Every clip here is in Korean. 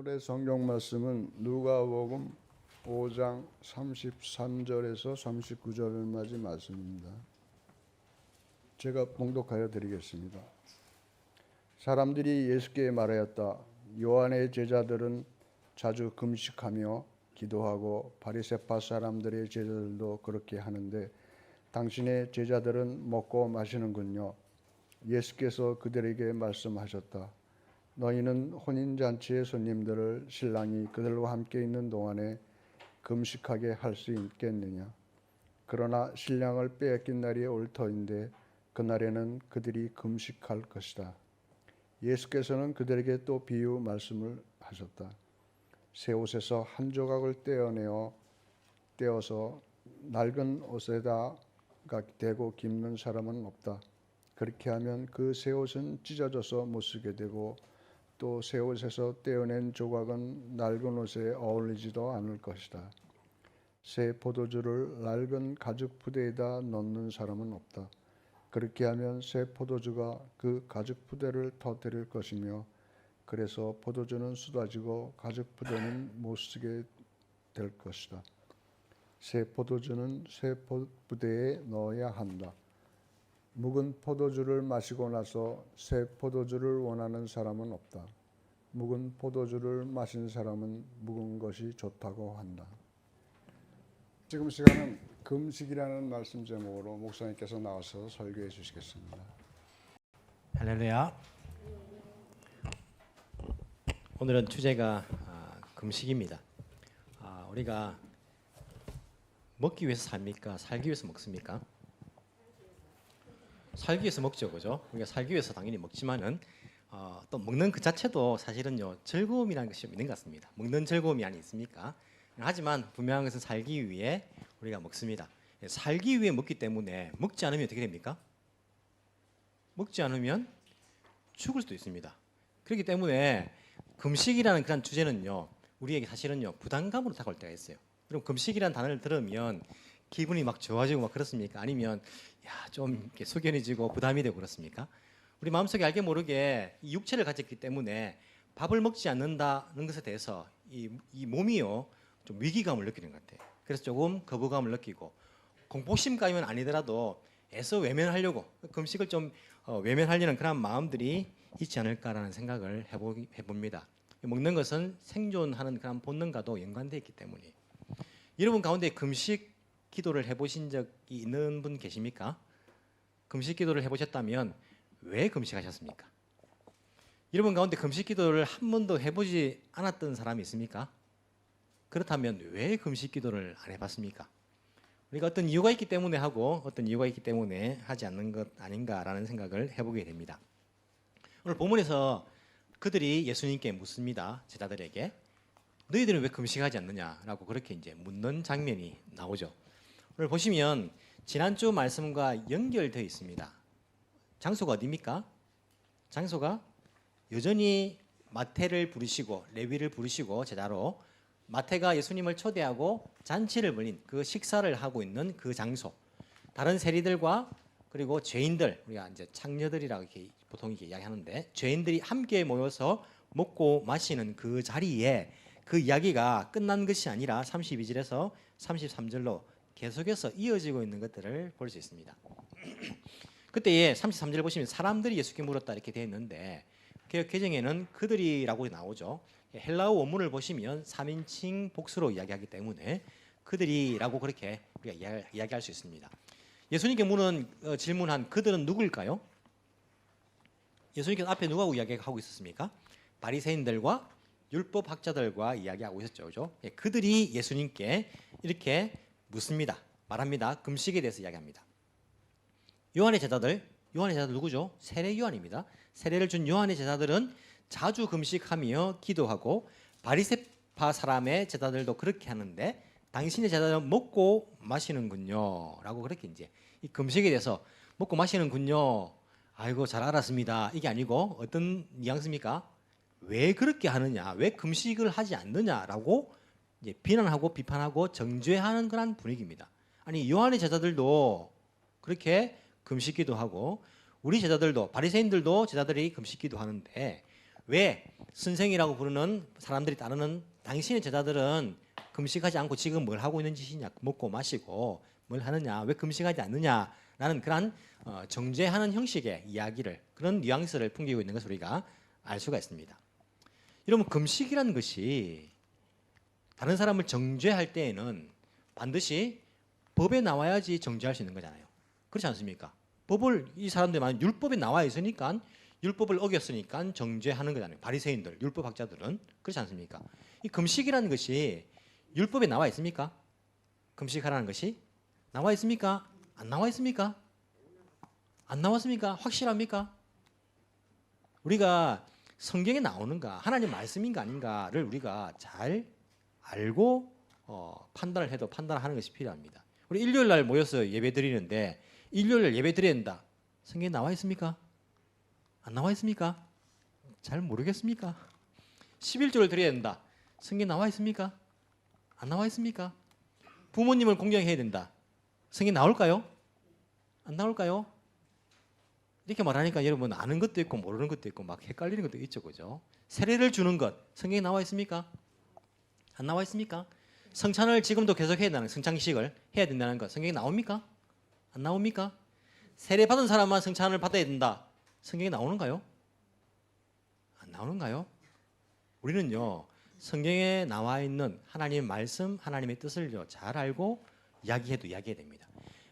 오늘의 성경 말씀은 누가복음 5장 33절에서 39절까지 말씀입니다. 제가 봉독하여 드리겠습니다. 사람들이 예수께 말하였다. 요한의 제자들은 자주 금식하며 기도하고 바리새파 사람들의 제자들도 그렇게 하는데 당신의 제자들은 먹고 마시는군요. 예수께서 그들에게 말씀하셨다. 너희는 혼인잔치의 손님들을 신랑이 그들과 함께 있는 동안에 금식하게 할 수 있겠느냐? 그러나 신랑을 빼앗긴 날이 올 터인데 그날에는 그들이 금식할 것이다. 예수께서는 그들에게 또 비유 말씀을 하셨다. 새 옷에서 한 조각을 떼어서 낡은 옷에다가 대고 깁는 사람은 없다. 그렇게 하면 그 새 옷은 찢어져서 못 쓰게 되고 또 새 옷에서 떼어낸 조각은 낡은 옷에 어울리지도 않을 것이다. 새 포도주를 낡은 가죽 부대에다 넣는 사람은 없다. 그렇게 하면 새 포도주가 그 가죽 부대를 터뜨릴 것이며 그래서 포도주는 쏟아지고 가죽 부대는 못 쓰게 될 것이다. 새 포도주는 새 부대에 넣어야 한다. 묵은 포도주를 마시고 나서 새 포도주를 원하는 사람은 없다. 묵은 포도주를 마신 사람은 묵은 것이 좋다고 한다. 지금 시간은 금식이라는 말씀 제목으로 목사님께서 나와서 설교해 주시겠습니다. 할렐루야. 오늘은 주제가 금식입니다. 우리가 먹기 위해서 삽니까? 살기 위해서 먹습니까? 살기 위해서 먹죠, 그죠? 우리가 살기 위해서 당연히 먹지만은 또 먹는 그 자체도 사실은요 즐거움이라는 것이 있는 것 같습니다. 먹는 즐거움이 아니 있습니까? 하지만 분명한 것은 살기 위해 우리가 먹습니다. 살기 위해 먹기 때문에 먹지 않으면 어떻게 됩니까? 먹지 않으면 죽을 수도 있습니다. 그렇기 때문에 금식이라는 그런 주제는요 우리에게 사실은요 부담감으로 다가올 때가 있어요. 그럼 금식이라는 단어를 들으면 기분이 막 좋아지고 막 그렇습니까? 아니면 좀 이렇게 숙연해지고 부담이 되고 그렇습니까? 우리 마음속에 알게 모르게 이 육체를 가졌기 때문에 밥을 먹지 않는다는 것에 대해서 이 몸이요 좀 위기감을 느끼는 것 같아요. 그래서 조금 거부감을 느끼고 공포심까지는 아니더라도 애써 외면하려고 금식을 좀 외면하려는 그런 마음들이 있지 않을까라는 생각을 해봅니다. 먹는 것은 생존하는 그런 본능과도 연관되어 있기 때문에 여러분 가운데 금식 기도를 해보신 적이 있는 분 계십니까? 금식 기도를 해보셨다면 왜 금식하셨습니까? 여러분 가운데 금식 기도를 한 번도 해보지 않았던 사람이 있습니까? 그렇다면 왜 금식 기도를 안 해봤습니까? 우리가 어떤 이유가 있기 때문에 하고 어떤 이유가 있기 때문에 하지 않는 것 아닌가라는 생각을 해보게 됩니다. 오늘 본문에서 그들이 예수님께 묻습니다. 제자들에게 너희들은 왜 금식하지 않느냐라고 그렇게 이제 묻는 장면이 나오죠. 오늘 보시면 지난주 말씀과 연결되어 있습니다. 장소가 어디입니까? 장소가 여전히 마태를 부르시고 레위를 부르시고 제자로 마태가 예수님을 초대하고 잔치를 벌인 그 식사를 하고 있는 그 장소. 다른 세리들과 그리고 죄인들, 우리가 이제 창녀들이라고 이렇게 보통 이렇게 이야기하는데 죄인들이 함께 모여서 먹고 마시는 그 자리에 그 이야기가 끝난 것이 아니라 32절에서 33절로 계속해서 이어지고 있는 것들을 볼 수 있습니다. 그때에 33절 보시면 사람들이 예수께 물었다 이렇게 되어 있는데 개역 개정에는 그들이라고 나오죠. 헬라어 원문을 보시면 3인칭 복수로 이야기하기 때문에 그들이라고 그렇게 우리가 이야기할 수 있습니다. 예수님께 질문한 그들은 누구일까요? 예수님께서 앞에 누구하고 이야기하고 있었습니까? 바리새인들과 율법학자들과 이야기하고 있었죠. 그죠? 그들이 예수님께 이렇게 묻습니다. 말합니다. 금식에 대해서 이야기합니다. 요한의 제자들 누구죠? 세례 요한입니다. 세례를 준 요한의 제자들은 자주 금식하며 기도하고 바리새파 사람의 제자들도 그렇게 하는데 당신의 제자들은 먹고 마시는군요. 라고 그렇게 이제 이 금식에 대해서 먹고 마시는군요. 아이고 잘 알았습니다. 이게 아니고 어떤 뉘앙스입니까? 왜 그렇게 하느냐? 왜 금식을 하지 않느냐라고 이제 비난하고 비판하고 정죄하는 그런 분위기입니다. 아니 요한의 제자들도 그렇게 금식기도 하고 우리 제자들도 바리새인들도 제자들이 금식기도 하는데 왜 선생이라고 부르는 사람들이 따르는 당신의 제자들은 금식하지 않고 지금 뭘 하고 있는 짓이냐, 먹고 마시고 뭘 하느냐, 왜 금식하지 않느냐라는 그런 정죄하는 형식의 이야기를, 그런 뉘앙스를 풍기고 있는 것을 우리가 알 수가 있습니다. 여러분, 금식이라는 것이 다른 사람을 정죄할 때에는 반드시 법에 나와야지 정죄할 수 있는 거잖아요. 그렇지 않습니까? 법을, 이 사람들이 만약 율법에 나와 있으니까, 율법을 어겼으니까 정죄하는 거잖아요. 바리새인들, 율법학자들은. 그렇지 않습니까? 이 금식이라는 것이 율법에 나와 있습니까? 금식하라는 것이 나와 있습니까? 안 나와 있습니까? 안 나왔습니까? 확실합니까? 우리가 성경에 나오는가, 하나님 말씀인가 아닌가를 우리가 잘 알고 판단을 해도 판단하는 것이 필요합니다. 우리 일요일 날 모여서 예배 드리는데, 일요일 예배 드려야 된다, 성경에 나와 있습니까? 안 나와 있습니까? 잘 모르겠습니까? 11조를 드려야 된다, 성경에 나와 있습니까? 안 나와 있습니까? 부모님을 공경해야 된다, 성경에 나올까요? 안 나올까요? 이렇게 말하니까 여러분 아는 것도 있고 모르는 것도 있고 막 헷갈리는 것도 있죠, 그죠? 세례를 주는 것 성경에 나와 있습니까? 안 나와 있습니까? 성찬을 지금도 계속 해야 된다는, 성찬식을 해야 된다는 것 성경에 나옵니까? 안 나옵니까? 세례 받은 사람만 성찬을 받아야 된다, 성경에 나오는가요? 안 나오는가요? 우리는요, 성경에 나와 있는 하나님의 말씀, 하나님의 뜻을 잘 알고 이야기해도 이야기해야 됩니다.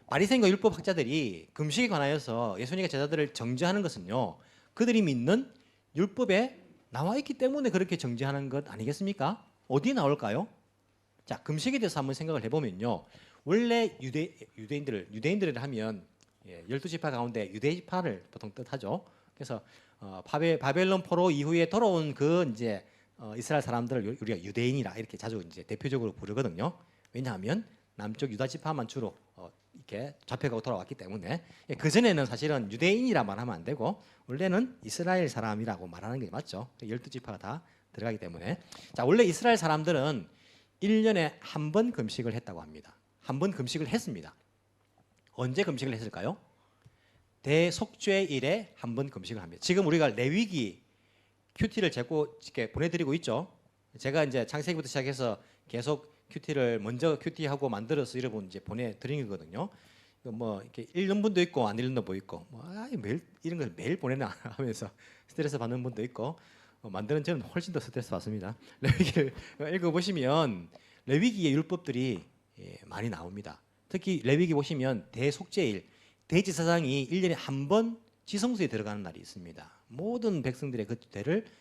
바리새인과 율법학자들이 금식에 관하여서 예수님과 제자들을 정죄하는 것은요, 그들이 믿는 율법에 나와 있기 때문에 그렇게 정죄하는 것 아니겠습니까? 어디에 나올까요? 자, 금식에 대해서 한번 생각을 해보면요, 원래 유대인들을 하면 12지파 가운데 유대지파를 보통 뜻하죠. 그래서 바벨론 포로 이후에 돌아온 그 이제 이스라엘 사람들을 우리가 유대인이라 이렇게 자주 이제 대표적으로 부르거든요. 왜냐하면 남쪽 유다 지파만 주로 이렇게 잡혀가고 돌아왔기 때문에, 그 전에는 사실은 유대인이라 말하면 안 되고 원래는 이스라엘 사람이라고 말하는 게 맞죠. 12지파가 다 들어가기 때문에. 자, 원래 이스라엘 사람들은 1년에 한 번 금식을 했다고 합니다. 한 번 금식을 했습니다. 언제 금식을 했을까요? 대속죄일에 한 번 금식을 합니다. 지금 우리가 레위기 큐티를 자꾸 이렇게 보내드리고 있죠. 제가 이제 창세기부터 시작해서 계속 큐티를 먼저 큐티하고 만들어서 여러분 이제 보내드린 거거든요. 뭐 이렇게 읽는 분도 있고 안 읽는 분도 있고, 매일 이런 걸 매일 보내나 하면서 스트레스 받는 분도 있고, 만드는 저는 훨씬 더 스트레스 받습니다. 레위기를 읽어보시면 레위기의 율법들이 많이 나옵니다. 특히 레위기 보시면 대속죄일, 대제사장이 1년에 한 번 지성소에 들어가는 날이 있습니다. 모든 백성들의 그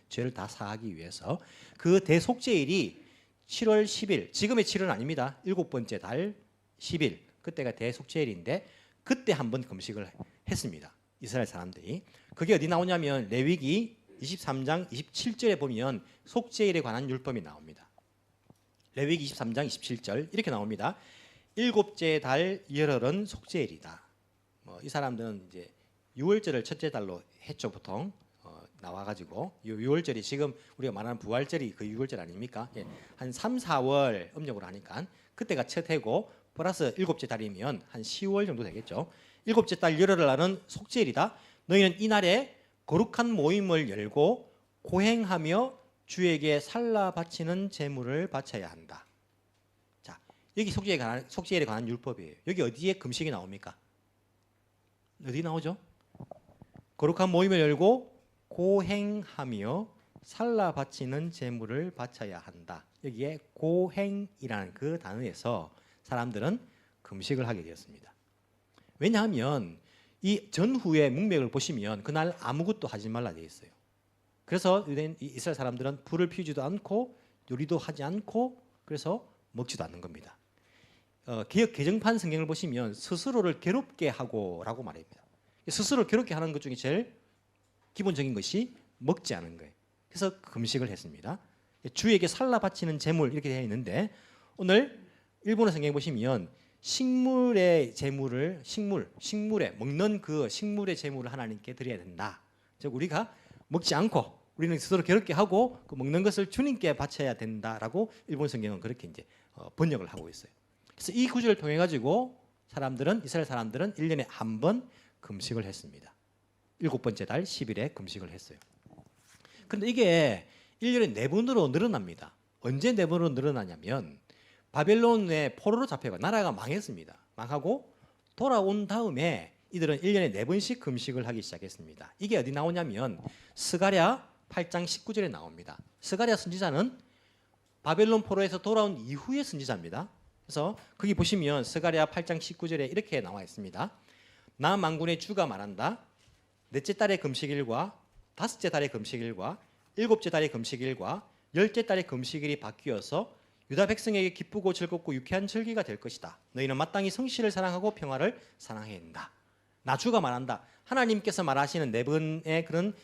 죄를 다 사하기 위해서 그 대속죄일이 7월 10일, 지금의 7월은 아닙니다. 7번째 달 10일, 그때가 대속죄일인데 그때 한 번 금식을 했습니다, 이스라엘 사람들이. 그게 어디 나오냐면 레위기 23장 27절에 보면 속죄일에 관한 율법이 나옵니다. 레위기 23장 27절 이렇게 나옵니다. 7째 달 열흘은 속죄일이다. 이 사람들은 이제 6월절을 첫째 달로 했죠, 보통. 나와가지고 6월절이 지금 우리가 말하는 부활절이 그 6월절 아닙니까? 한 3, 4월 음력으로 하니까 그때가 첫 해고 플러스 7째 달이면 한 10월 정도 되겠죠. 7째 달 열흘을 나는 속죄일이다. 너희는 이날에 거룩한 모임을 열고 고행하며 주에게 살라 바치는 제물을 바쳐야 한다. 자, 여기 속죄일에 관한 율법이에요. 여기 어디에 금식이 나옵니까? 어디 나오죠? 거룩한 모임을 열고 고행하며 살라 바치는 제물을 바쳐야 한다. 여기에 고행이라는 그 단어에서 사람들은 금식을 하게 되었습니다. 왜냐하면 이 전후의 문맥을 보시면 그날 아무것도 하지 말라 되어 있어요. 그래서 이스라엘 사람들은 불을 피우지도 않고 요리도 하지 않고 그래서 먹지도 않는 겁니다. 개역 개정판 성경을 보시면 스스로를 괴롭게 하고라고 말합니다. 스스로를 괴롭게 하는 것 중에 제일 기본적인 것이 먹지 않은 거예요. 그래서 금식을 했습니다. 주에게 살라 바치는 제물 이렇게 되어 있는데, 오늘 일본어 성경에 보시면 식물의 제물을 식물에 먹는 그 식물의 제물을 하나님께 드려야 된다. 즉 우리가 먹지 않고 우리는 스스로 괴롭게 하고 그 먹는 것을 주님께 바쳐야 된다라고 일본 성경은 그렇게 이제 번역을 하고 있어요. 그래서 이 구절을 통해 가지고 이스라엘 사람들은 1년에 한 번 금식을 했습니다. 7번째 달 10일에 금식을 했어요. 그런데 이게 1년에 4번으로 늘어납니다. 언제 4번으로 늘어나냐면 바벨론의 포로로 잡혀가 나라가 망했습니다. 망하고 돌아온 다음에 이들은 1년에 4번씩 금식을 하기 시작했습니다. 이게 어디 나오냐면 스가랴 8장 19절에 나옵니다. 스가랴 선지자는 바벨론 포로에서 돌아온 이후의 선지자입니다. 그래서 거기 보시면 스가랴 8장 19절에 이렇게 나와 있습니다. 나 만군의 주가 말한다. 넷째 달의 금식일과 다섯째 달의 금식일과 일곱째 달의 금식일과 열째 달의 금식일이 바뀌어서 유다 백성에게 기쁘고 즐겁고 유쾌한 절기가 될 것이다. 너희는 마땅히 성실을 사랑하고 평화를 사랑해야 한다. 나 주가 말한다. 하나님께서 말하시는 4번의 그런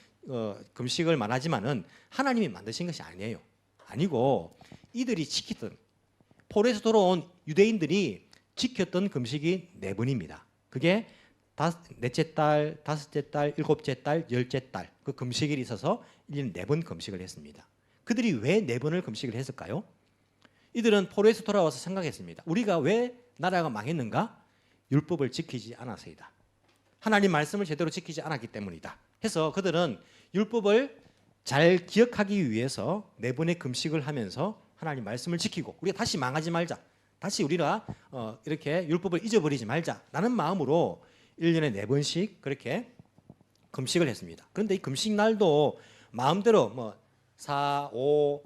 금식을 말하지만은 하나님이 만드신 것이 아니에요. 아니고 이들이 지키던 포로에서 돌아온 유대인들이 지켰던 금식이 4번입니다. 그게 넷째 달, 다섯째 달, 일곱째 달, 열째 달 그 금식일이 있어서 1년 4번 금식을 했습니다. 그들이 왜 4번을 금식을 했을까요? 이들은 포로에서 돌아와서 생각했습니다. 우리가 왜 나라가 망했는가? 율법을 지키지 않아서이다. 하나님 말씀을 제대로 지키지 않았기 때문이다. 해서 그들은 율법을 잘 기억하기 위해서 4번의 금식을 하면서 하나님 말씀을 지키고 우리가 다시 망하지 말자. 다시 우리가 이렇게 율법을 잊어버리지 말자라는 마음으로 1년에 4번씩 그렇게 금식을 했습니다. 그런데 이 금식 날도 마음대로 뭐 4, 5,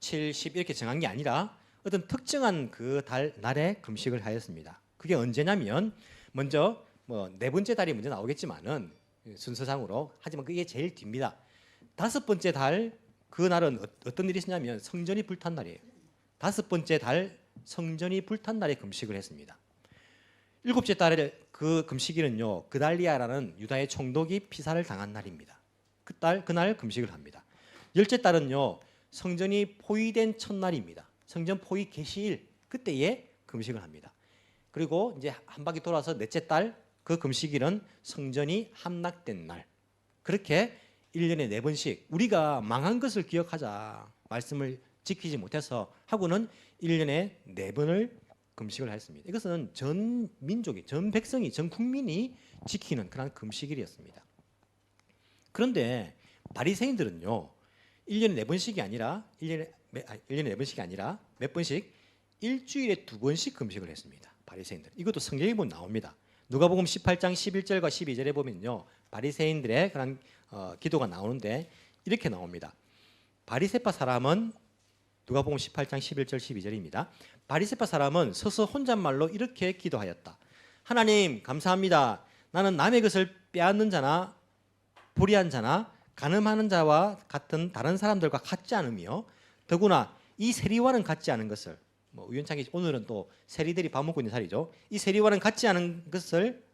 7, 10 이렇게 정한 게 아니라 어떤 특정한 그 날에 금식을 하였습니다. 그게 언제냐면 먼저 뭐 4번째 달이 먼저 나오겠지만은 순서상으로 하지만 그게 제일 뒤입니다. 5번째 달 그 날은 어떤 일이 있었냐면 성전이 불탄 날이에요. 5번째 달 성전이 불탄 날에 금식을 했습니다. 7째 달에 그 금식일은요 그달리아라는 유다의 총독이 피살을 당한 날입니다. 그날 금식을 합니다. 10째 달은요 성전이 포위된 첫날입니다. 성전 포위 개시일 그때에 금식을 합니다. 그리고 이제 한 바퀴 돌아서 넷째 달 그 금식일은 성전이 함락된 날. 그렇게 1년에 4번씩 우리가 망한 것을 기억하자 말씀을 지키지 못해서 하고는 1년에 4번을 금식을 했습니다. 이것은 전 민족이, 전 백성이, 전 국민이 지키는 그런 금식일이었습니다. 그런데 바리새인들은요 1년에 4번씩이 아니라 1년에 4번씩이 아니라 몇 번씩 일주일에 2번씩 금식을 했습니다. 바리새인들. 이것도 성경에 보면 나옵니다. 누가복음 18장 11절과 12절에 보면요. 바리새인들의 그런 기도가 나오는데 이렇게 나옵니다. 바리새파 사람은 누가복음 18장 11절 12절입니다. 바리새파 사람은 서서 혼잣말로 이렇게 기도하였다. 하나님 감사합니다. 나는 남의 것을 빼앗는 자나 불의한 자나 간음하는 자와 같은 다른 사람들과 같지 않으며 더구나 이 세리와는 같지 않은 것을 우연찮게 오늘은 또 세리들이 밥 먹고 있는 자리죠. 이 세리와는 같지 않은 것을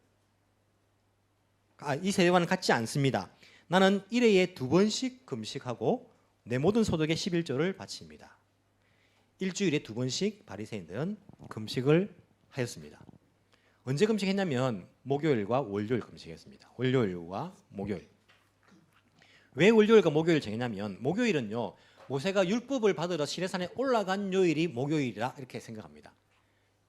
이 세리와는 같지 않습니다. 나는 1회에 2번씩 금식하고 내 모든 소득의 11조를 바칩니다. 일주일에 2번씩 바리새인들은 금식을 하였습니다. 언제 금식했냐면 목요일과 월요일 금식했습니다. 월요일과 목요일. 왜 월요일과 목요일 정했냐면 목요일은요. 모세가 율법을 받으러 시내산에 올라간 요일이 목요일이라 이렇게 생각합니다.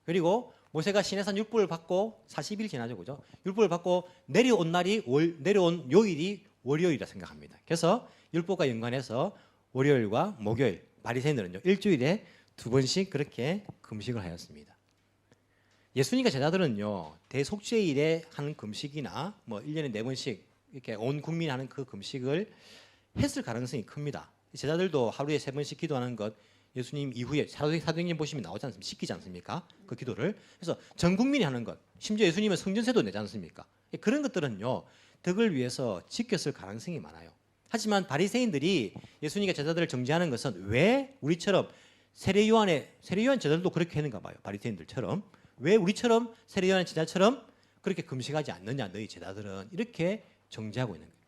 그리고 모세가 시내산 율법을 받고 40일 지나죠. 그죠? 율법을 받고 내려온 요일이 월요일이라 생각합니다. 그래서 율법과 연관해서 월요일과 목요일 바리새인들은요. 일주일에 2번씩 그렇게 금식을 하였습니다. 예수님과 제자들은요. 대속죄일에 하는 금식이나 뭐 1년에 4번씩 이렇게 온 국민이 하는 그 금식을 했을 가능성이 큽니다. 제자들도 하루에 3번씩 기도하는 것 예수님 이후에 사도행전 보시면 나오지 않습니까? 시키지 않습니까? 그 기도를. 그래서 전 국민이 하는 것. 심지어 예수님은 성전세도 내지 않습니까? 그런 것들은요. 덕을 위해서 지켰을 가능성이 많아요. 하지만 바리새인들이 예수님과 제자들을 정죄하는 것은 왜 우리처럼 세례요한 제자들도 그렇게 했는가 봐요. 바리새인들처럼. 왜 우리처럼 세례요한의 제자처럼 그렇게 금식하지 않느냐 너희 제자들은 이렇게 정죄하고 있는 거예요.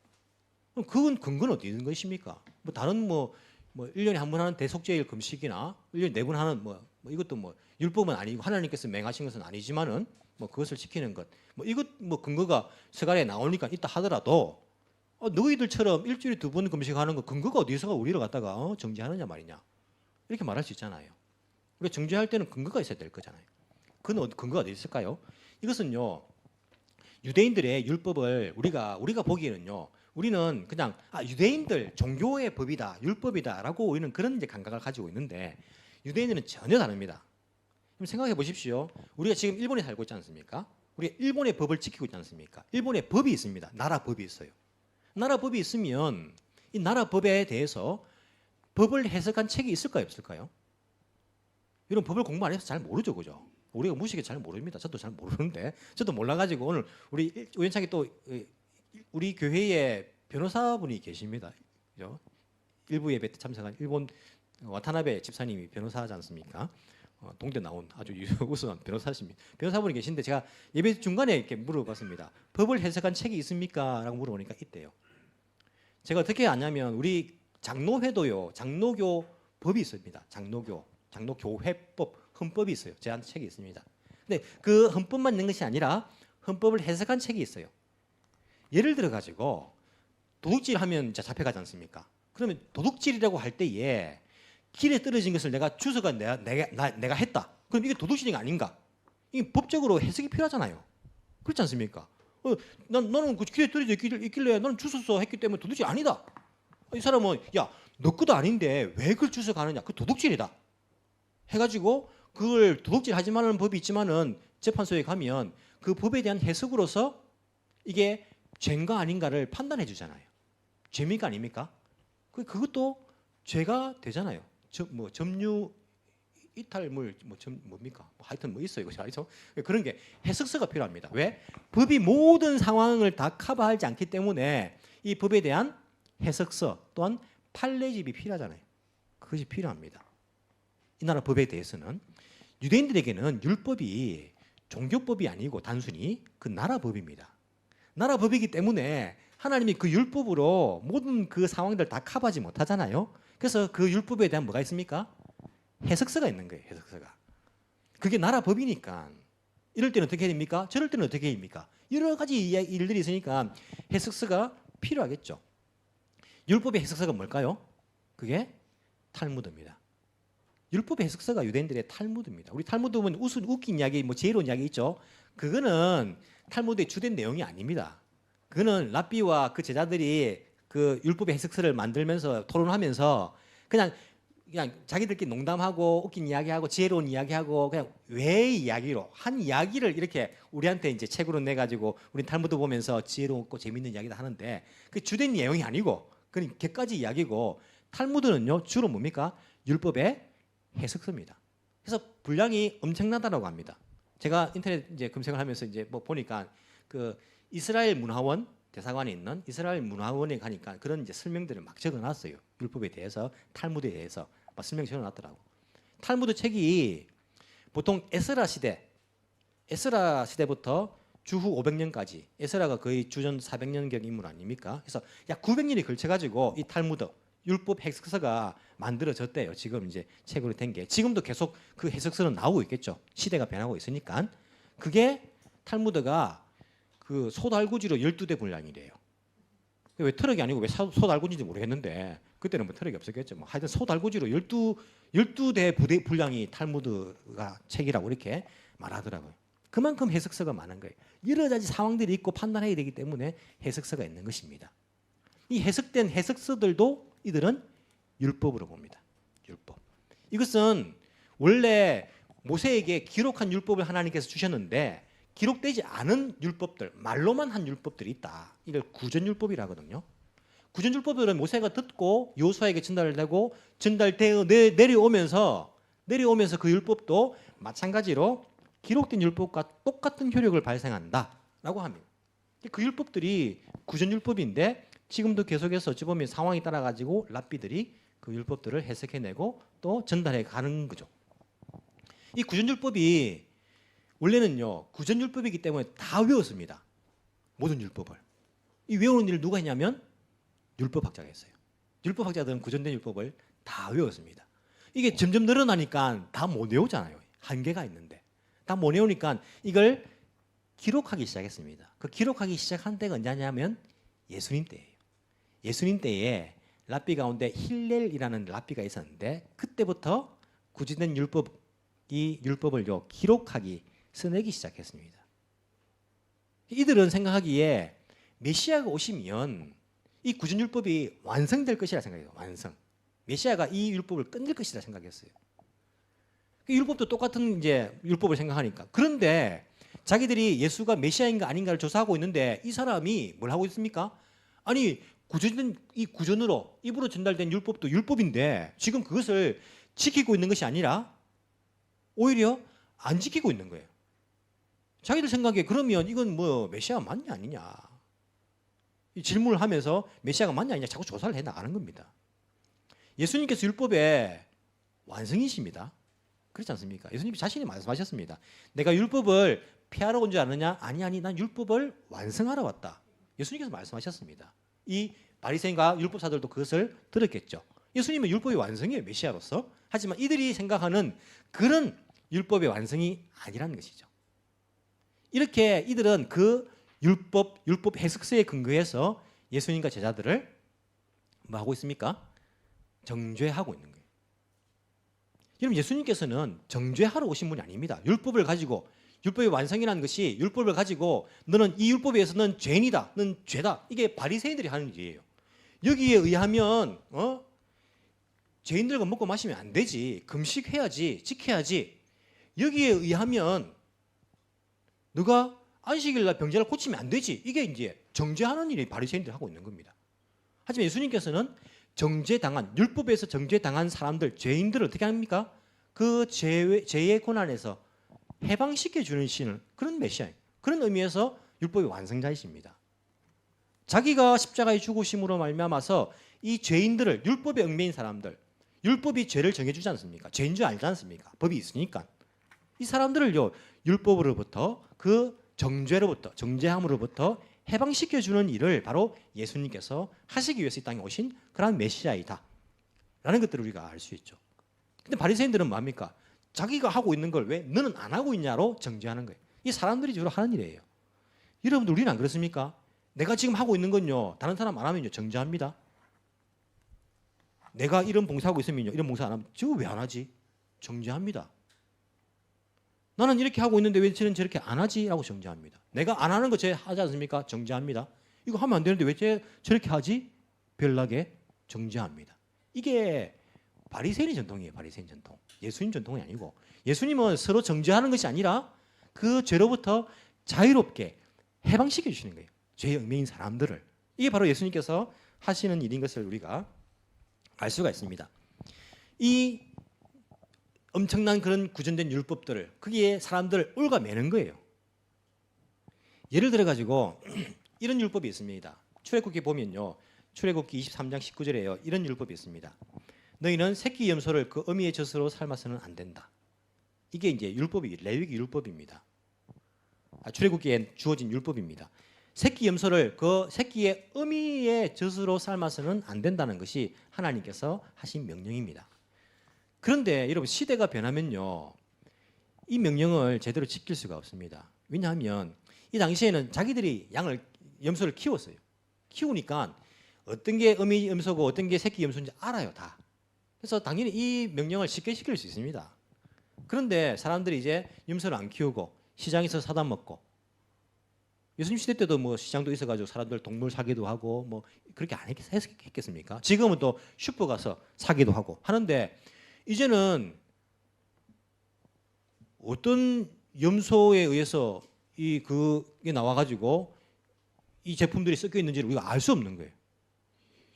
그럼 그건 근거는 어디 있는 것입니까? 뭐 다른 뭐 1년에 한 번 하는 대속죄일 금식이나 1년에 4번 하는 이것도 율법은 아니고 하나님께서 맹하신 것은 아니지만은 그것을 지키는 것. 이것 근거가 스가랴에 나오니까 있다 하더라도 너희들처럼 일주일에 2번 금식하는 거 근거가 어디서 우리를 갖다가 정죄하느냐 말이냐. 이렇게 말할 수 있잖아요. 우리가 정죄할 때는 근거가 있어야 될 거잖아요. 그 근거가 어디 있을까요? 이것은요. 유대인들의 율법을 우리가 보기에는요. 우리는 그냥 유대인들 종교의 법이다, 율법이다라고 우리는 그런 이제 감각을 가지고 있는데 유대인들은 전혀 다릅니다. 그럼 생각해 보십시오. 우리가 지금 일본에 살고 있지 않습니까? 우리가 일본의 법을 지키고 있지 않습니까? 일본의 법이 있습니다. 나라 법이 있어요. 나라 법이 있으면 이 나라 법에 대해서 법을 해석한 책이 있을까요, 없을까요? 이런 법을 공부 안 해서 잘 모르죠, 그죠? 우리가 무식해 잘 모릅니다. 저도 잘 모르는데 저도 몰라가지고 오늘 우리 우연찮게 또 우리 교회에 변호사분이 계십니다. 그죠? 일부 예배 때 참석한 일본 와타나베 집사님이 변호사지 않습니까? 동대 나온 아주 우수한 변호사십니다. 변호사분이 계신데 제가 예배 중간에 이렇게 물어봤습니다. 법을 해석한 책이 있습니까? 라고 물어보니까 있대요. 제가 어떻게 아냐면 우리 장로회도요. 장로교 법이 있습니다. 장로교회법, 헌법이 있어요. 제한테 책이 있습니다. 근데 그 헌법만 있는 것이 아니라 헌법을 해석한 책이 있어요. 예를 들어 가지고 도둑질 하면 이제 잡혀가지 않습니까? 그러면 도둑질이라고 할 때에 길에 떨어진 것을 내가 주워가 내가 했다. 그럼 이게 도둑질이 아닌가? 이게 법적으로 해석이 필요하잖아요. 그렇지 않습니까? 너는 그 길에 떨어져 있길래 너는 주웠어 했기 때문에 도둑질 아니다. 이 사람은 야, 너 것도 아닌데 왜 그걸 주워가느냐? 그 도둑질이다. 해가지고 그걸 도둑질 하지 말라는 법이 있지만은 재판소에 가면 그 법에 대한 해석으로서 이게 죄인가 아닌가를 판단해 주잖아요. 죄입니까 아닙니까? 그것도 죄가 되잖아요. 점유 이탈물 뭡니까? 하여튼 있어요. 이거 알죠? 그런 게 해석서가 필요합니다. 왜? 법이 모든 상황을 다 커버하지 않기 때문에 이 법에 대한 해석서 또한 판례집이 필요하잖아요. 그것이 필요합니다. 이 나라 법에 대해서는 유대인들에게는 율법이 종교법이 아니고 단순히 그 나라 법입니다. 나라 법이기 때문에 하나님이 그 율법으로 모든 그 상황들 다 커버하지 못하잖아요. 그래서 그 율법에 대한 뭐가 있습니까? 해석서가 있는 거예요. 해석서가. 그게 나라 법이니까 이럴 때는 어떻게 됩니까? 저럴 때는 어떻게 됩니까? 여러 가지 일들이 있으니까 해석서가 필요하겠죠. 율법의 해석서가 뭘까요? 그게 탈무드입니다. 율법의 해석서가 유대인들의 탈무드입니다. 우리 탈무드 보면 웃긴 이야기, 지혜로운 이야기 있죠. 그거는 탈무드의 주된 내용이 아닙니다. 그거는 랍비와 그 제자들이 그 율법의 해석서를 만들면서 토론하면서 그냥 자기들끼리 농담하고 웃긴 이야기하고 지혜로운 이야기하고 그냥 외의 이야기로 한 이야기를 이렇게 우리한테 이제 책으로 내 가지고 우리 탈무드 보면서 지혜롭고 재밌는 이야기도 하는데 그 주된 내용이 아니고 그건 객가지 이야기고 탈무드는요 주로 뭡니까? 율법의 해석서입니다. 그래서 분량이 엄청나다라고 합니다. 제가 인터넷 이제 검색을 하면서 이제 보니까 그 이스라엘 문화원 대사관에 있는 이스라엘 문화원에 가니까 그런 이제 설명들을 막 적어놨어요. 율법에 대해서 탈무드에 대해서 막 설명 적어놨더라고. 탈무드 책이 보통 에스라 시대부터 주후 500년까지 에스라가 거의 주전 400년경 인물 아닙니까? 그래서 약 900년이 걸쳐가지고 이 탈무드 율법 해석서가 만들어졌대요. 지금 이제 책으로 된 게 지금도 계속 그 해석서는 나오고 있겠죠. 시대가 변하고 있으니까 그게 탈무드가 그 소달구지로 12대 분량이래요. 왜 트럭이 아니고 왜 소달구지인지 모르겠는데 그때는 뭐 트럭이 없었겠죠. 하여튼 소달구지로 12대 분량이 탈무드가 책이라고 이렇게 말하더라고요. 그만큼 해석서가 많은 거예요. 여러 가지 상황들이 있고 판단해야 되기 때문에 해석서가 있는 것입니다. 이 해석된 해석서들도 이들은 율법으로 봅니다. 율법. 이것은 원래 모세에게 기록한 율법을 하나님께서 주셨는데 기록되지 않은 율법들, 말로만 한 율법들이 있다. 이걸 구전율법이라 하거든요. 구전율법들은 모세가 듣고 여호수아에게 전달되고 전달되어 내려오면서 그 율법도 마찬가지로 기록된 율법과 똑같은 효력을 발생한다라고 합니다. 그 율법들이 구전율법인데 지금도 계속해서 어찌 보면 상황에 따라 가지고 랍비들이 그 율법들을 해석해내고 또 전달해 가는 거죠. 이 구전율법이 원래는요 구전율법이기 때문에 다 외웠습니다. 모든 율법을. 이 외우는 일을 누가 했냐면 율법학자가 했어요. 율법학자들은 구전된 율법을 다 외웠습니다. 이게 점점 늘어나니까 다 못 외우잖아요. 한계가 있는데 다 못 외우니까 이걸 기록하기 시작했습니다. 그 기록하기 시작한 때가 언제냐면 예수님 때예요. 예수님 때에 랍비 가운데 힐렐이라는 랍비가 있었는데 그때부터 구전된 율법을요 기록하기 써내기 시작했습니다. 이들은 생각하기에 메시아가 오시면 이 구준율법이 완성될 것이라 생각해요. 완성. 메시아가 이 율법을 끝낼 것이라 생각했어요. 그 율법도 똑같은 이제 율법을 생각하니까. 그런데 자기들이 예수가 메시아인가 아닌가를 조사하고 있는데 이 사람이 뭘 하고 있습니까? 아니 이 구전으로 입으로 전달된 율법도 율법인데 지금 그것을 지키고 있는 것이 아니라 오히려 안 지키고 있는 거예요. 자기들 생각에 그러면 이건 뭐 메시아가 맞냐 아니냐 이 질문을 하면서 메시아가 맞냐 아니냐 자꾸 조사를 해 나가는 겁니다. 예수님께서 율법의 완성이십니다. 그렇지 않습니까? 예수님이 자신이 말씀하셨습니다. 내가 율법을 폐하러 온 줄 아느냐? 아니 난 율법을 완성하러 왔다. 예수님께서 말씀하셨습니다. 이 바리새인과 율법사들도 그것을 들었겠죠. 예수님은 율법의 완성이에요. 메시아로서. 하지만 이들이 생각하는 그런 율법의 완성이 아니라는 것이죠. 이렇게 이들은 그 율법 해석서에 근거해서 예수님과 제자들을 뭐 하고 있습니까? 정죄하고 있는 거예요. 여러분 예수님께서는 정죄하러 오신 분이 아닙니다. 율법을 가지고 율법의 완성이라는 것이 율법을 가지고 너는 이 율법에 의해서는 죄인이다. 너는 죄다. 이게 바리새인들이 하는 일이에요. 여기에 의하면 죄인들과 먹고 마시면 안 되지. 금식해야지. 지켜야지. 여기에 의하면 너가 안식일 날 병자를 고치면 안 되지. 이게 이제 정죄하는 일이 바리새인들이 하고 있는 겁니다. 하지만 예수님께서는 정죄당한 율법에서 정죄당한 사람들 죄인들을 어떻게 합니까? 그 죄의 고난에서 해방시켜 주는 신을 그런 메시아예요. 그런 의미에서 율법의 완성자이십니다. 자기가 십자가에 죽으심으로 말미암아서 이 죄인들을 율법에 얽매인 사람들 율법이 죄를 정해주지 않습니까? 죄인 줄 알지 않습니까? 법이 있으니까 이 사람들을요 율법으로부터 그 정죄로부터 정죄함으로부터 해방시켜 주는 일을 바로 예수님께서 하시기 위해서 이 땅에 오신 그런 메시아이다 라는 것들을 우리가 알 수 있죠. 근데 바리새인들은 뭡니까? 자기가 하고 있는 걸 왜 너는 안 하고 있냐로 정죄하는 거예요. 이 사람들이 주로 하는 일이에요. 여러분들 우리는 안 그렇습니까? 내가 지금 하고 있는 건요 다른 사람 안 하면요 정죄합니다. 내가 이런 봉사하고 있으면요 이런 봉사 안 하면 저거 왜 안 하지? 정죄합니다. 나는 이렇게 하고 있는데 왜 쟤는 저렇게 안 하지? 라고 정죄합니다. 내가 안 하는 거 쟤 하지 않습니까? 정죄합니다. 이거 하면 안 되는데 왜 쟤 저렇게 하지? 별나게 정죄합니다. 이게 바리새인 전통이에요. 바리새인 전통. 예수님 전통이 아니고 예수님은 서로 정죄하는 것이 아니라 그 죄로부터 자유롭게 해방시켜 주시는 거예요. 죄의 얽매인 사람들을. 이게 바로 예수님께서 하시는 일인 것을 우리가 알 수가 있습니다. 이 엄청난 그런 구전된 율법들을 거기에 사람들을 올가매는 거예요. 예를 들어 가지고 이런 율법이 있습니다. 출애굽기 보면요. 출애굽기 23장 19절에요. 이런 율법이 있습니다. 너희는 새끼 염소를 그 어미의 젖으로 삶아서는 안 된다. 이게 이제 율법이 레위기 율법입니다. 출애굽기에 주어진 율법입니다. 새끼 염소를 그 새끼의 어미의 젖으로 삶아서는 안 된다는 것이 하나님께서 하신 명령입니다. 그런데 여러분 시대가 변하면요. 이 명령을 제대로 지킬 수가 없습니다. 왜냐하면 이 당시에는 자기들이 염소를 키웠어요. 키우니까 어떤 게 어미 염소고 어떤 게 새끼 염소인지 알아요, 다. 그래서 당연히 이 명령을 쉽게 지킬 수 있습니다. 그런데 사람들이 이제 염소를 안 키우고 시장에서 사다 먹고 예수님 시대 때도 뭐 시장도 있어가지고 사람들 동물 사기도 하고 뭐 그렇게 안 했겠습니까? 지금은 또 슈퍼 가서 사기도 하고 하는데 이제는 어떤 염소에 의해서 그게 나와가지고 이 제품들이 섞여 있는지를 우리가 알 수 없는 거예요.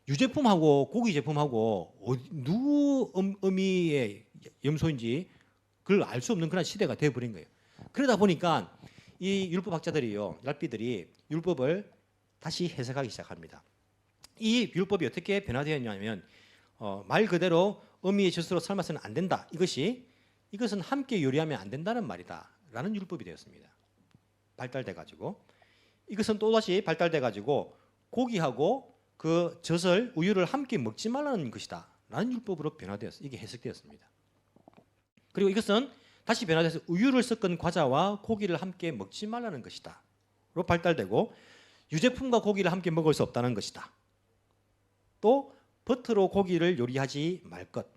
유제품하고 고기 제품하고 누구 어미의 염소인지 그걸 알 수 없는 그런 시대가 되어버린 거예요. 그러다 보니까 이 율법학자들이요, 랍비들이 율법을 다시 해석하기 시작합니다. 이 율법이 어떻게 변화되었냐면 말 그대로 어미의 젖으로 삶아서는 안 된다. 이것은 함께 요리하면 안 된다는 말이다라는 율법이 되었습니다. 발달돼 가지고 이것은 또 다시 발달돼 가지고 고기하고 그 젖을 우유를 함께 먹지 말라는 것이다라는 율법으로 변화되었어요. 이게 해석되었습니다. 그리고 이것은 다시 변화돼서 우유를 섞은 과자와 고기를 함께 먹지 말라는 것이다로 발달되고 유제품과 고기를 함께 먹을 수 없다는 것이다. 또 버터로 고기를 요리하지 말 것.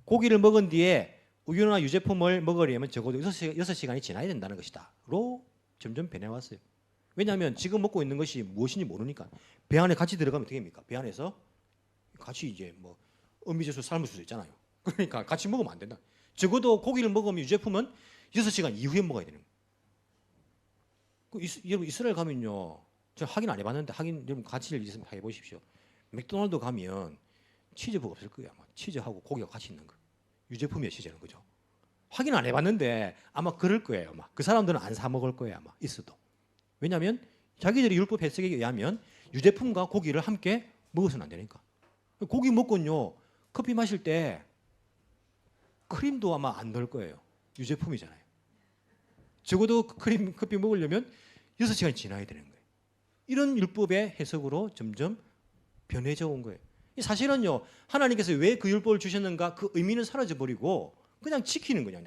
고기를 먹은 뒤에 우유나 유제품을 먹으려면 적어도 6시간이 지나야 된다는 것이다. 로 점점 변해왔어요. 왜냐하면 지금 먹고 있는 것이 무엇인지 모르니까. 배 안에 같이 들어가면 어떻게 됩니까? 배 안에서 같이 이제 뭐 어미젖을 삶을 수도 있잖아요. 그러니까 같이 먹으면 안 된다. 적어도 고기를 먹으면 유제품은 6시간 이후에 먹어야 되는 거예요. 여러분 이스라엘 가면요. 제가 확인 안 해봤는데 여러분 같이 있으면 해보십시오. 맥도날드 가면 치즈버거 없을 거예요. 아마 치즈하고 고기가 같이 있는 거. 유제품이에요, 치즈는 그죠? 확인 안 해봤는데 아마 그럴 거예요. 아마 그 사람들은 안 사 먹을 거예요. 아마 있어도. 왜냐하면 자기들이 율법 해석에 의하면 유제품과 고기를 함께 먹어서는 안 되니까. 고기 먹고요 커피 마실 때 크림도 아마 안 넣을 거예요. 유제품이잖아요. 적어도 커피 먹으려면 6시간이 지나야 되는 거예요. 이런 율법의 해석으로 점점 변해져 온 거예요. 사실은요 하나님께서 왜 그 율법을 주셨는가 그 의미는 사라져 버리고 그냥 지키는 거냐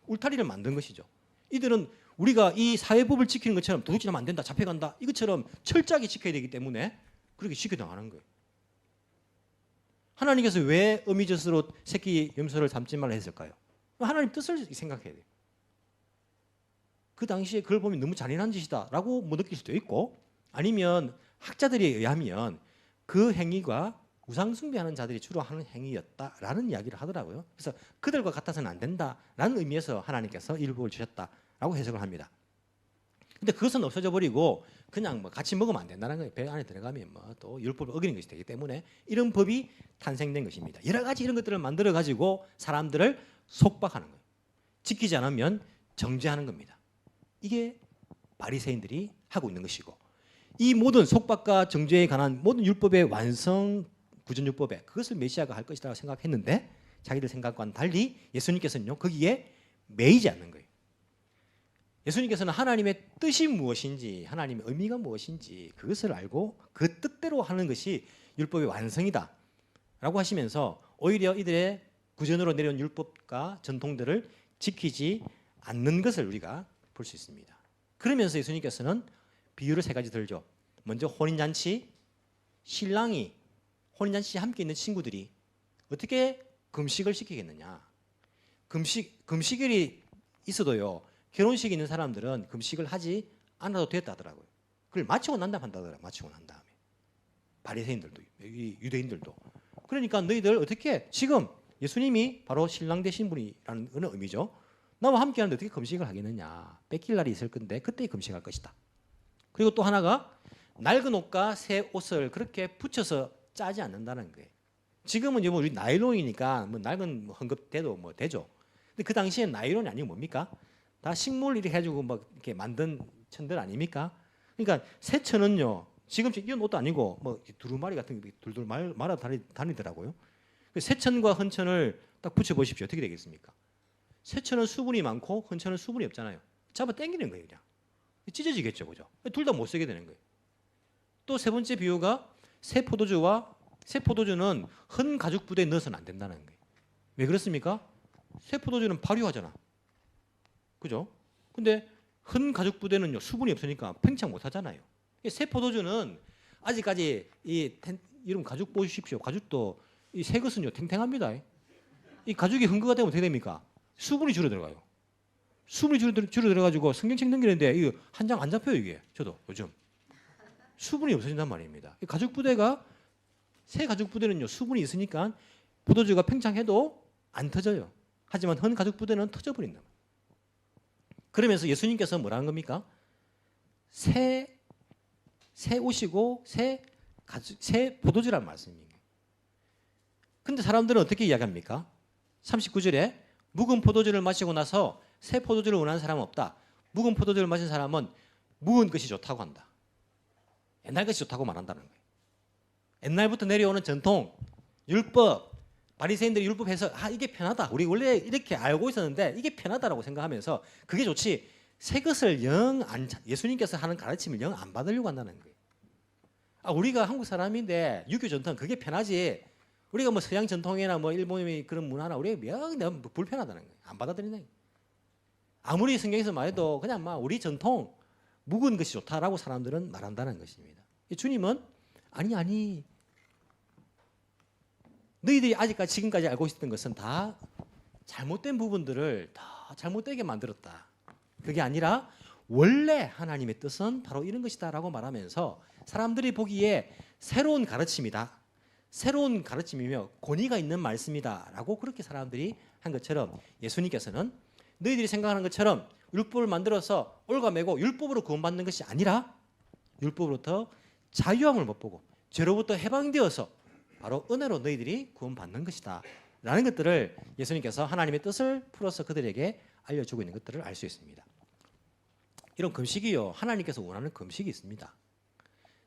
울타리를 만든 것이죠. 이들은 우리가 이 사회법을 지키는 것처럼 도둑질하면 안 된다 잡혀간다 이것처럼 철저하게 지켜야 되기 때문에 그렇게 지켜당하는 거예요. 하나님께서 왜 어미젖으로 새끼 염소를 담지 말라 했을까요? 하나님 뜻을 생각해야 돼요. 그 당시에 그걸 보면 너무 잔인한 짓이다라고 뭐 느낄 수도 있고 아니면 학자들에 의하면 그 행위가 우상 숭배하는 자들이 주로 하는 행위였다라는 이야기를 하더라고요. 그래서 그들과 같아서는 안 된다라는 의미에서 하나님께서 율법을 주셨다라고 해석을 합니다. 근데 그것은 없어져 버리고 그냥 뭐 같이 먹으면 안 된다는 거예요. 배 안에 들어가면 뭐 또 율법을 어기는 것이 되기 때문에 이런 법이 탄생된 것입니다. 여러 가지 이런 것들을 만들어 가지고 사람들을 속박하는 거예요. 지키지 않으면 정죄하는 겁니다. 이게 바리새인들이 하고 있는 것이고 이 모든 속박과 정죄에 관한 모든 율법의 완성 구전율법에 그것을 메시아가 할 것이라고 생각했는데 자기들 생각과는 달리 예수님께서는요 거기에 매이지 않는 거예요. 예수님께서는 하나님의 뜻이 무엇인지 하나님의 의미가 무엇인지 그것을 알고 그 뜻대로 하는 것이 율법의 완성이다 라고 하시면서 오히려 이들의 구전으로 내려온 율법과 전통들을 지키지 않는 것을 우리가 볼 수 있습니다. 그러면서 예수님께서는 비유를 3가지 들죠. 먼저 혼인잔치, 신랑이 혼인잔치에 함께 있는 친구들이 어떻게 금식을 시키겠느냐. 금식일이 있어도요. 결혼식이 있는 사람들은 금식을 하지 않아도 됐다더라고요. 그걸 마치고 난 다음에 한다더라고요. 마치고 난 다음에. 바리새인들도 유대인들도. 그러니까 너희들 어떻게 지금 예수님이 바로 신랑 되신 분이라는 의미죠. 나와 함께 하는데 어떻게 금식을 하겠느냐. 뺏길 날이 있을 건데 그때 금식할 것이다. 그리고 또 하나가 낡은 옷과 새 옷을 그렇게 붙여서 짜지 않는다는 거예요. 지금은 이제 뭐 우리 나일론이니까 뭐 낡은 헝겊대도 뭐 되죠. 근데 그 당시에 나일론이 아니고 뭡니까? 다 식물 이렇게 해가지고 막 이렇게 만든 천들 아닙니까? 그러니까 새 천은요. 지금 이런 옷도 아니고 뭐 두루마리 같은 게 둘둘 말아 다니더라고요. 새 천과 헌 천을 딱 붙여 보십시오. 어떻게 되겠습니까? 새 천은 수분이 많고 헌 천은 수분이 없잖아요. 잡아 당기는 거예요, 그냥. 찢어지겠죠, 그죠? 둘 다 못 쓰게 되는 거예요. 또 3번째 비유가 새 포도주는 헌 가죽 부대에 넣어서는 안 된다는 거예요. 왜 그렇습니까? 새 포도주는 발효하잖아. 그죠? 근데 헌 가죽 부대는요 수분이 없으니까 팽창 못 하잖아요. 새 포도주는 아직까지 여러분 가죽 보십시오. 가죽도 이 새 것은요 탱탱합니다. 이 가죽이 흥거가 되면 어떻게 됩니까? 수분이 줄어들어가요. 수분이 줄어들어가지고 성경책 넘기는데 이거 한 장 안 잡혀요 이게. 저도 요즘 수분이 없어진단 말입니다. 새 가죽 부대는요 수분이 있으니까 포도주가 팽창해도 안 터져요. 하지만 헌 가죽 부대는 터져버린다. 그러면서 예수님께서 뭐라는 겁니까? 새 옷이고 새 포도주란 말씀이에요. 근데 사람들은 어떻게 이야기합니까? 39절에 묵은 포도주를 마시고 나서 새 포도주를 원하는 사람은 없다. 묵은 포도주를 마신 사람은 묵은 것이 좋다고 한다. 옛날 것이 좋다고 말한다는 거예요. 옛날부터 내려오는 전통, 율법, 바리새인들이 율법해서 이게 편하다. 우리 원래 이렇게 알고 있었는데 이게 편하다라고 생각하면서 그게 좋지. 새 것을 예수님께서 하는 가르침을 영 안 받으려고 한다는 거예요. 우리가 한국 사람인데 유교 전통 그게 편하지. 우리가 뭐 서양 전통이나 뭐 일본의 그런 문화나 우리가 영 불편하다는 거예요. 안 받아들이는 거예요. 아무리 성경에서 말해도 그냥 막 우리 전통 묵은 것이 좋다라고 사람들은 말한다는 것입니다. 주님은 아니 너희들이 지금까지 알고 있었던 것은 다 잘못된 부분들을 다 잘못되게 만들었다. 그게 아니라 원래 하나님의 뜻은 바로 이런 것이다라고 말하면서 사람들이 보기에 새로운 가르침이다. 새로운 가르침이며 권위가 있는 말씀이다라고 그렇게 사람들이 한 것처럼 예수님께서는 너희들이 생각하는 것처럼 율법을 만들어서 올가매고 율법으로 구원받는 것이 아니라 율법으로부터 자유함을 맛보고 죄로부터 해방되어서 바로 은혜로 너희들이 구원받는 것이다 라는 것들을 예수님께서 하나님의 뜻을 풀어서 그들에게 알려주고 있는 것들을 알 수 있습니다. 이런 금식이요, 하나님께서 원하는 금식이 있습니다.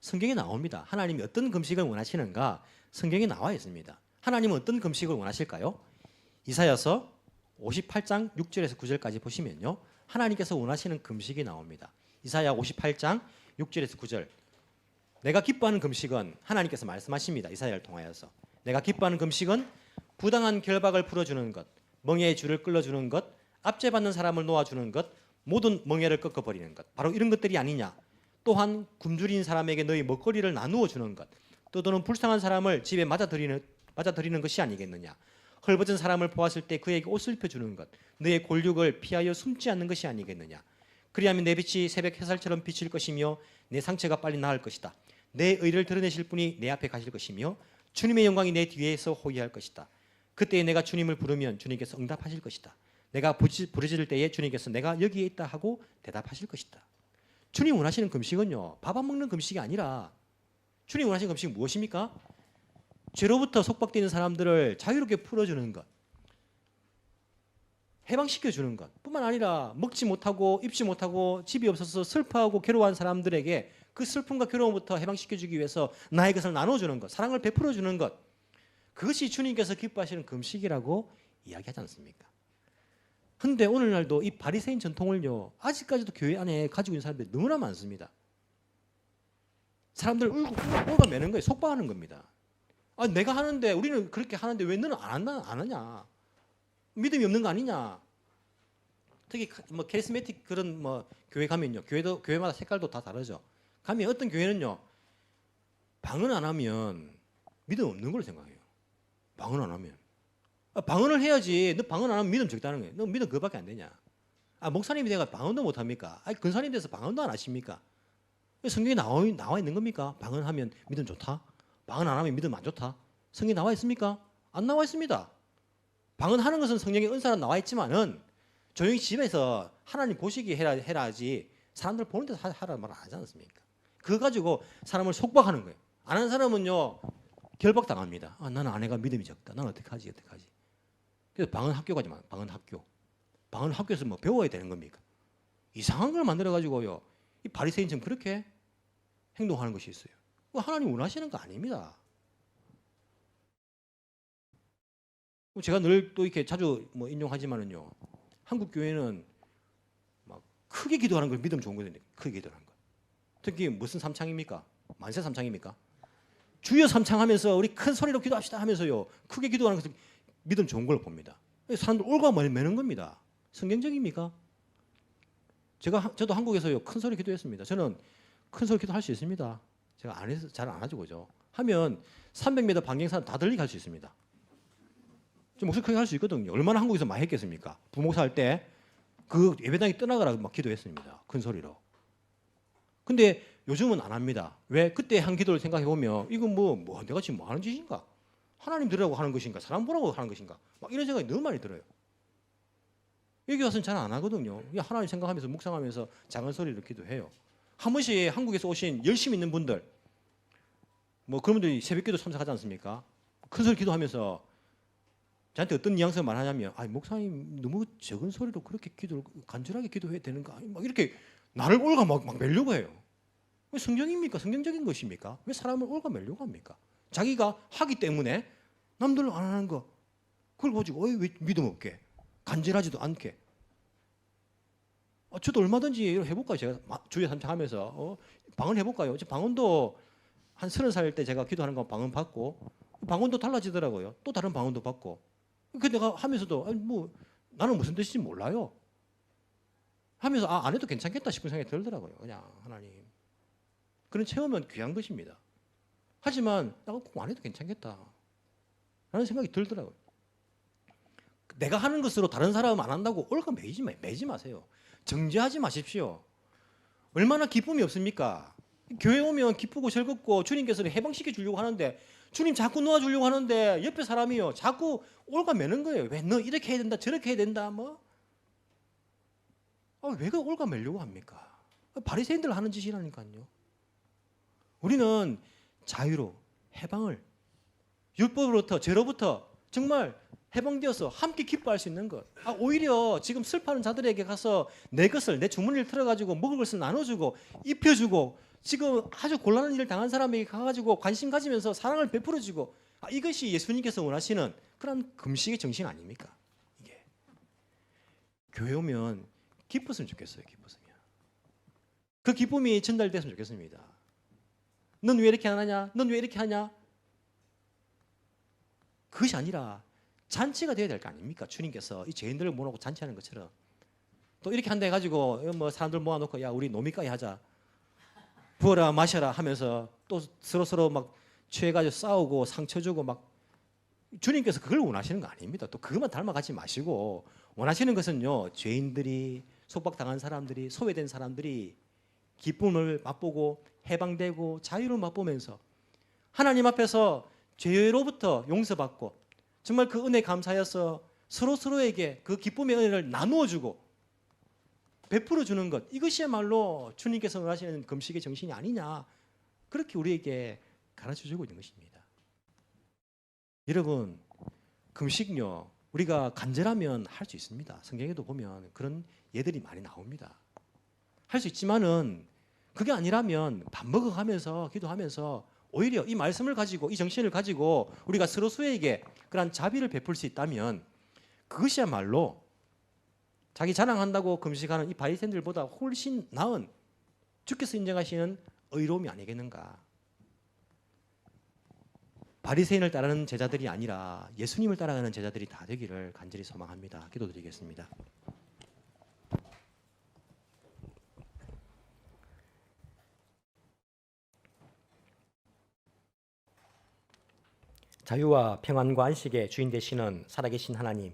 성경에 나옵니다. 하나님이 어떤 금식을 원하시는가 성경에 나와 있습니다. 하나님은 어떤 금식을 원하실까요? 이사야서 58장 6절에서 9절까지 보시면요, 하나님께서 원하시는 금식이 나옵니다. 이사야 58장 6절에서 9절. 내가 기뻐하는 금식은, 하나님께서 말씀하십니다. 이사야를 통하여서 내가 기뻐하는 금식은 부당한 결박을 풀어주는 것, 멍에의 줄을 끌어주는 것, 압제받는 사람을 놓아주는 것, 모든 멍에를 꺾어버리는 것, 바로 이런 것들이 아니냐. 또한 굶주린 사람에게 너희 먹거리를 나누어 주는 것, 또 너는 불쌍한 사람을 집에 맞아들이는 것이 아니겠느냐. 헐벗은 사람을 보았을 때 그에게 옷을 입혀주는 것, 너의 골육을 피하여 숨지 않는 것이 아니겠느냐. 그리하면 내 빛이 새벽 햇살처럼 비칠 것이며 내 상처가 빨리 나을 것이다. 내 의를 드러내실 분이 내 앞에 가실 것이며 주님의 영광이 내 뒤에서 호위할 것이다. 그때 내가 주님을 부르면 주님께서 응답하실 것이다. 내가 부르짖을 때에 주님께서 내가 여기에 있다 하고 대답하실 것이다. 주님 원하시는 금식은요, 밥 안 먹는 금식이 아니라 주님 원하시는 금식은 무엇입니까? 죄로부터 속박되는 사람들을 자유롭게 풀어주는 것, 해방시켜주는 것 뿐만 아니라 먹지 못하고 입지 못하고 집이 없어서 슬퍼하고 괴로워한 사람들에게 그 슬픔과 괴로움부터 해방시켜주기 위해서 나의 것을 나눠주는 것, 사랑을 베풀어주는 것, 그것이 주님께서 기뻐하시는 금식이라고 이야기하지 않습니까? 그런데 오늘날도 이 바리새인 전통을요, 아직까지도 교회 안에 가지고 있는 사람들이 너무나 많습니다. 사람들 울고매는 거예요. 속박하는 겁니다. 아, 내가 하는데, 우리는 그렇게 하는데 왜 너는 안 하냐? 믿음이 없는 거 아니냐? 특히 뭐 캐리스메틱 그런 뭐 교회 가면요, 교회마다 색깔도 다 다르죠. 가면 어떤 교회는요, 방언 안 하면 믿음 없는 걸로 생각해요. 방언 안 하면. 방언을 해야지. 너 방언 안 하면 믿음 적다는 거예요. 너 믿음 그거밖에 안 되냐? 아, 목사님이 돼가 방언도 못 합니까? 아, 근사님 돼서 방언도 안 하십니까? 성경에 나와 있는 겁니까? 방언하면 믿음 좋다? 방언 안 하면 믿음 안 좋다? 성경에 나와 있습니까? 안 나와 있습니다. 방언하는 것은 성경에 은사는 나와 있지만은 조용히 집에서 하나님 보시기 해라지 사람들 보는 데서 하라는 말 안 하지 않습니까? 그거 가지고 사람을 속박하는 거예요. 안 하는 사람은요, 결박당합니다. 아, 나는 아내가 믿음이 적다. 나는 어떡하지? 그래서 방언 학교 가지 마. 방언 학교. 방언 학교에서 뭐 배워야 되는 겁니까? 이상한 걸 만들어 가지고요, 이 바리새인처럼 그렇게 행동하는 것이 있어요. 하나님 원하시는 거 아닙니다. 제가 늘 또 이렇게 자주 뭐 인용하지만은요, 한국 교회는 막 크게 기도하는 걸 믿음 좋은 거든요. 크게 기도하는 거. 특히 무슨 삼창입니까? 만세 삼창입니까? 주여 삼창하면서 우리 큰 소리로 기도합시다 하면서요, 크게 기도하는 것을 믿음 좋은 걸로 봅니다. 사람들 올가매는 겁니다. 성경적입니까? 저도 한국에서요, 큰 소리 기도했습니다. 저는 큰 소리 기도할 수 있습니다. 제가 안 해서 잘 안 하죠, 그죠? 하면 300m 반경산 다 들리게 할 수 있습니다. 좀 목소리 크게 할 수 있거든요. 얼마나 한국에서 많이 했겠습니까? 부목사 할 때 그 예배당이 떠나가라 막 기도했습니다. 큰 소리로. 근데 요즘은 안 합니다. 왜? 그때 한 기도를 생각해 보면 이건 뭐 내가 지금 뭐 하는 짓인가? 하나님 들으라고 하는 것인가? 사람 보라고 하는 것인가? 막 이런 생각이 너무 많이 들어요. 여기 와서는 잘 안 하거든요. 그냥 하나님 생각하면서 묵상하면서 작은 소리로 기도해요. 한 번씩 한국에서 오신 열심히 있는 분들, 뭐 그런 분들이 새벽기도 참석하지 않습니까? 큰 소리 기도하면서 저한테 어떤 뉘앙스를 말하냐면, 아, 목사님 너무 적은 소리로 그렇게 간절하게 기도해야 되는가? 막 이렇게 나를 올가 막 매려고 해요. 왜 성경입니까? 성경적인 것입니까? 왜 사람을 올가 매려고 합니까? 자기가 하기 때문에 남들은 안 하는 거, 그걸 가지고 왜 믿음 없게, 간절하지도 않게. 저도 얼마든지 해볼까요? 제가 주여 삼창하면서 방언 해볼까요? 방언도 한 30살 때 제가 기도하는 거 방언 받고, 방언도 달라지더라고요. 또 다른 방언도 받고. 그 내가 하면서도 뭐 나는 무슨 뜻인지 몰라요. 하면서 안 해도 괜찮겠다 싶은 생각이 들더라고요. 그냥 하나님. 그런 체험은 귀한 것입니다. 하지만 나가 꼭 안 해도 괜찮겠다 라는 생각이 들더라고요. 내가 하는 것으로 다른 사람은 안 한다고 올가 매지 마세요. 정죄하지 마십시오. 얼마나 기쁨이 없습니까? 교회 오면 기쁘고 즐겁고 주님께서는 해방시켜 주려고 하는데 주님 자꾸 놓아주려고 하는데 옆에 사람이요 자꾸 올가매는 거예요. 왜 너 이렇게 해야 된다 저렇게 해야 된다 뭐? 왜 그 올가매려고 합니까? 바리새인들 하는 짓이라니까요. 우리는 자유로 해방을 율법으로부터 죄로부터 정말 해방되어서 함께 기뻐할 수 있는 것. 오히려 지금 슬퍼하는 자들에게 가서 내 것을 내 주머니를 틀어가지고 먹을 것을 나눠주고 입혀주고 지금 아주 곤란한 일을 당한 사람에게 가가지고 관심 가지면서 사랑을 베풀어주고 이것이 예수님께서 원하시는 그런 금식의 정신 아닙니까? 이게 교회 오면 기뻤으면 좋겠어요. 기뻤으면 그 기쁨이 전달됐으면 좋겠습니다. 넌 왜 이렇게 안 하냐? 넌 왜 이렇게 하냐? 그것이 아니라 잔치가 되어야 될 거 아닙니까? 주님께서 이 죄인들을 모아놓고 잔치하는 것처럼 또 이렇게 한다 해가지고 뭐 사람들 모아놓고 야 우리 노미까지 하자 부어라 마셔라 하면서 또 서로 막 취해가지고 싸우고 상처 주고 막 주님께서 그걸 원하시는 거 아닙니다. 또 그것만 닮아가지 마시고 원하시는 것은요 죄인들이 속박당한 사람들이 소외된 사람들이 기쁨을 맛보고 해방되고 자유를 맛보면서 하나님 앞에서 죄로부터 용서받고 정말 그 은혜 감사해서 서로에게 그 기쁨의 은혜를 나누어주고 베풀어주는 것 이것이야말로 주님께서 원하시는 금식의 정신이 아니냐 그렇게 우리에게 가르쳐주고 있는 것입니다. 여러분 금식요 우리가 간절하면 할 수 있습니다. 성경에도 보면 그런 예들이 많이 나옵니다. 할 수 있지만은 그게 아니라면 밥 먹어가면서 기도하면서 오히려 이 말씀을 가지고 이 정신을 가지고 우리가 서로에게 그런 자비를 베풀 수 있다면 그것이야말로 자기 자랑한다고 금식하는 이 바리새인들보다 훨씬 나은 주께서 인정하시는 의로움이 아니겠는가. 바리새인을 따르는 제자들이 아니라 예수님을 따라가는 제자들이 다 되기를 간절히 소망합니다. 기도드리겠습니다. 자유와 평안과 안식의 주인 되시는 살아계신 하나님,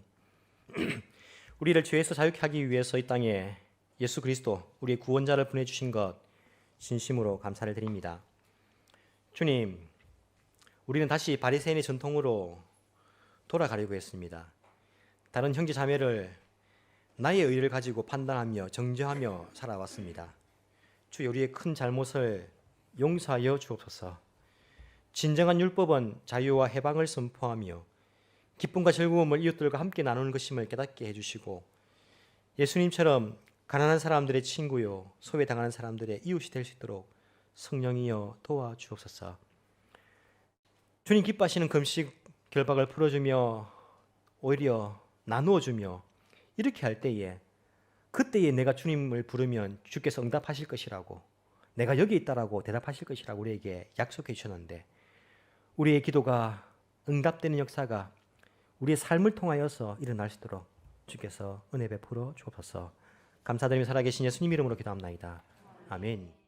우리를 죄에서 자유케 하기 위해서 이 땅에 예수 그리스도 우리의 구원자를 보내주신 것 진심으로 감사를 드립니다. 주님, 우리는 다시 바리새인의 전통으로 돌아가려고 했습니다. 다른 형제 자매를 나의 의를 가지고 판단하며 정죄하며 살아왔습니다. 주, 우리의 큰 잘못을 용서하여 주옵소서. 진정한 율법은 자유와 해방을 선포하며 기쁨과 즐거움을 이웃들과 함께 나누는 것임을 깨닫게 해주시고 예수님처럼 가난한 사람들의 친구요 소외당하는 사람들의 이웃이 될 수 있도록 성령이여 도와주옵소서. 주님 기뻐하시는 금식 결박을 풀어주며 오히려 나누어주며 이렇게 할 때에 그때에 내가 주님을 부르면 주께서 응답하실 것이라고 내가 여기 있다라고 대답하실 것이라고 우리에게 약속해 주셨는데 우리의 기도가 응답되는 역사가 우리의 삶을 통하여서 일어날 수 있도록 주께서 은혜 베풀어 주옵소서. 감사드리며 살아계신 예수님 이름으로 기도합나이다. 아멘.